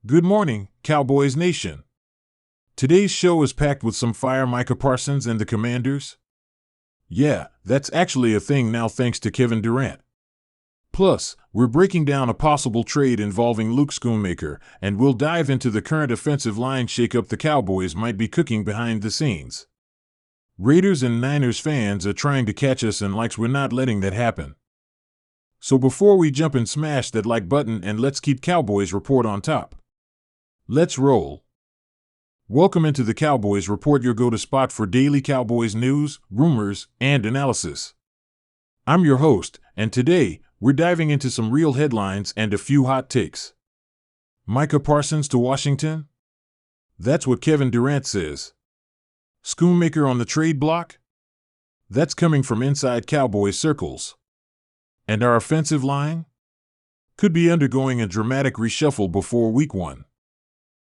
Good morning, Cowboys Nation. Today's show is packed with some fire Micah Parsons and the Commanders. Yeah, that's actually a thing now thanks to Kevin Durant. Plus, we're breaking down a possible trade involving Schoonmaker, and we'll dive into the current offensive line shakeup the Cowboys might be cooking behind the scenes. Raiders and Niners fans are trying to catch us and we're not letting that happen. So before we jump and smash that like button and let's keep Cowboys Report on top. Let's roll. Welcome into the Cowboys Report, your go-to spot for daily Cowboys news, rumors, and analysis. I'm your host, and today, we're diving into some real headlines and a few hot takes. Micah Parsons to Washington? That's what Kevin Durant says. Schoonmaker on the trade block? That's coming from inside Cowboys circles. And our offensive line? Could be undergoing a dramatic reshuffle before Week 1.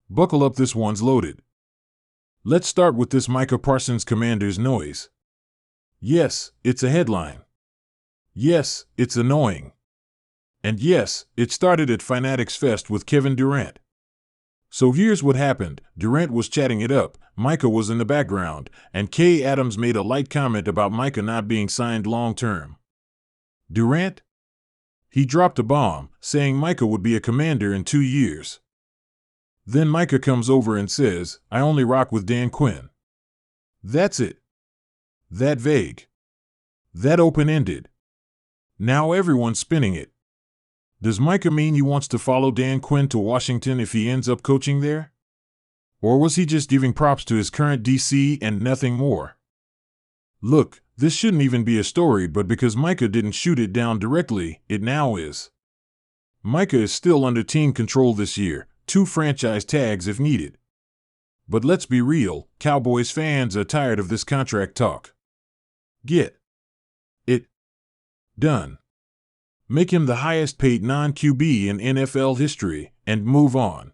Buckle up, this one's loaded. Let's start with this Micah Parsons Commanders noise. Yes, it's a headline. Yes, it's annoying. And yes, it started at Fanatics Fest with Kevin Durant. So here's what happened. Durant was chatting it up, Micah was in the background, and Kay Adams made a light comment about Micah not being signed long-term. Durant? He dropped a bomb, saying Micah would be a Commander in 2 years. Then Micah comes over and says, I only rock with Dan Quinn. That's it. That vague. That open-ended. Now everyone's spinning it. Does Micah mean he wants to follow Dan Quinn to Washington if he ends up coaching there? Or was he just giving props to his current DC and nothing more? Look, this shouldn't even be a story, but because Micah didn't shoot it down directly, it now is. Micah is still under team control this year. 2 franchise tags if needed. But let's be real, Cowboys fans are tired of this contract talk. Get it done. Make him the highest paid non-QB in NFL history, and move on.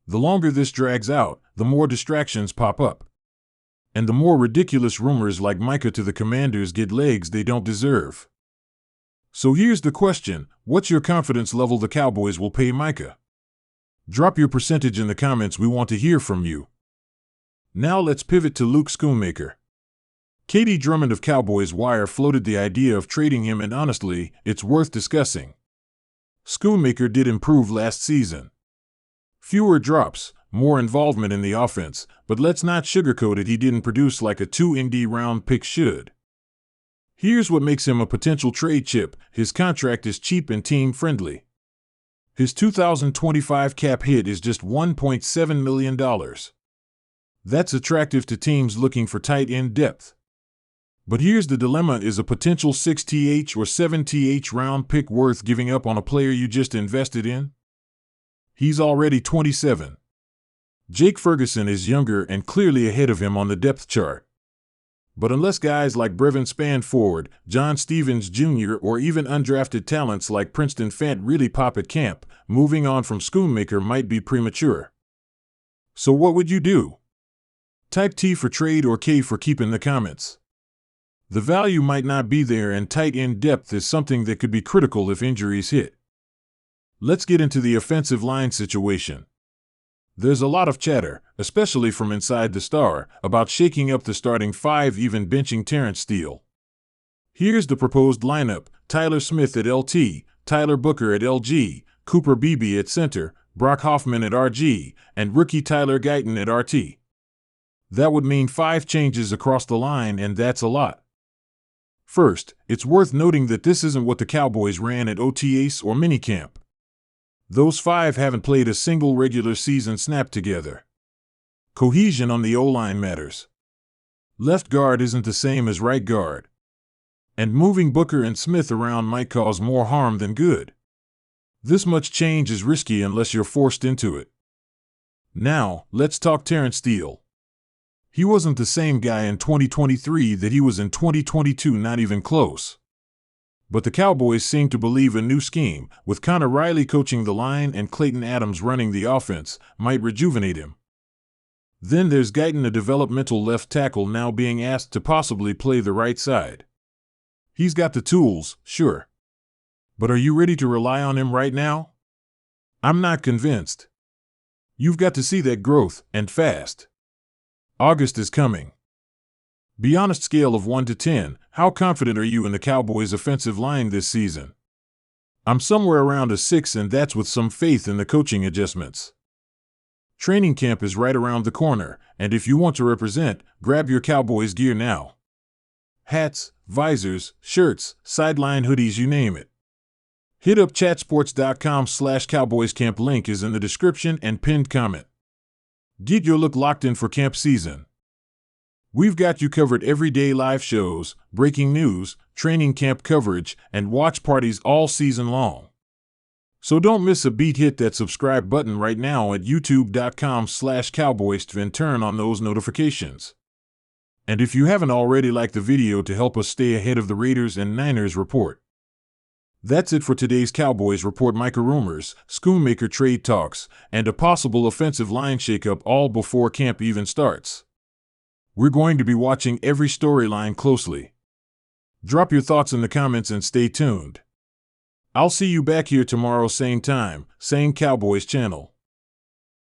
The longer this drags out, the more distractions pop up. And the more ridiculous rumors like Micah to the Commanders get legs they don't deserve. So here's the question, what's your confidence level the Cowboys will pay Micah? Drop your percentage in the comments, we want to hear from you. Now let's pivot to Schoonmaker. Katie Drummond of Cowboys Wire floated the idea of trading him, and honestly, it's worth discussing. Schoonmaker did improve last season. Fewer drops, more involvement in the offense, but let's not sugarcoat it, he didn't produce like a 2 round pick should. Here's what makes him a potential trade chip, his contract is cheap and team-friendly. His 2025 cap hit is just $1.7 million. That's attractive to teams looking for tight end depth. But here's the dilemma, is a potential 6th or 7th round pick worth giving up on a player you just invested in? He's already 27. Jake Ferguson is younger and clearly ahead of him on the depth chart. But unless guys like Brevin Spann-Ford, John Stevens Jr., or even undrafted talents like Princeton Fant really pop at camp, moving on from Schoonmaker might be premature. So what would you do? Type T for trade or K for keep in the comments. The value might not be there, and tight end depth is something that could be critical if injuries hit. Let's get into the offensive line situation. There's a lot of chatter, especially from inside the Star, about shaking up the starting 5, even benching Terrence Steele. Here's the proposed lineup: Tyler Smith at LT, Tyler Booker at LG, Cooper Beebe at center, Brock Hoffman at RG, and rookie Tyler Guyton at RT. That would mean 5 changes across the line, and that's a lot. First, it's worth noting that this isn't what the Cowboys ran at OTAs or minicamp. Those 5 haven't played a single regular season snap together. Cohesion on the O-line matters. Left guard isn't the same as right guard. And moving Booker and Smith around might cause more harm than good. This much change is risky unless you're forced into it. Now, let's talk Terrence Steele. He wasn't the same guy in 2023 that he was in 2022, not even close. But the Cowboys seem to believe a new scheme, with Connor Riley coaching the line and Clayton Adams running the offense, might rejuvenate him. Then there's Guyton, a developmental left tackle now being asked to possibly play the right side. He's got the tools, sure. But are you ready to rely on him right now? I'm not convinced. You've got to see that growth, and fast. August is coming. Be honest, scale of 1 to 10, how confident are you in the Cowboys' offensive line this season? I'm somewhere around a 6, and that's with some faith in the coaching adjustments. Training camp is right around the corner, and if you want to represent, grab your Cowboys gear now. Hats, visors, shirts, sideline hoodies, you name it. Hit up chatsports.com/cowboyscamp. Link is in the description and pinned comment. Get your look locked in for camp season. We've got you covered every day: live shows, breaking news, training camp coverage, and watch parties all season long. So don't miss a beat. Hit that subscribe button right now at youtube.com/cowboys and turn on those notifications. And if you haven't already, like the video to help us stay ahead of the Raiders and Niners report. That's it for today's Cowboys report. Micah rumors, Schoonmaker trade talks, and a possible offensive line shakeup all before camp even starts. We're going to be watching every storyline closely. Drop your thoughts in the comments and stay tuned. I'll see you back here tomorrow, same time, same Cowboys channel.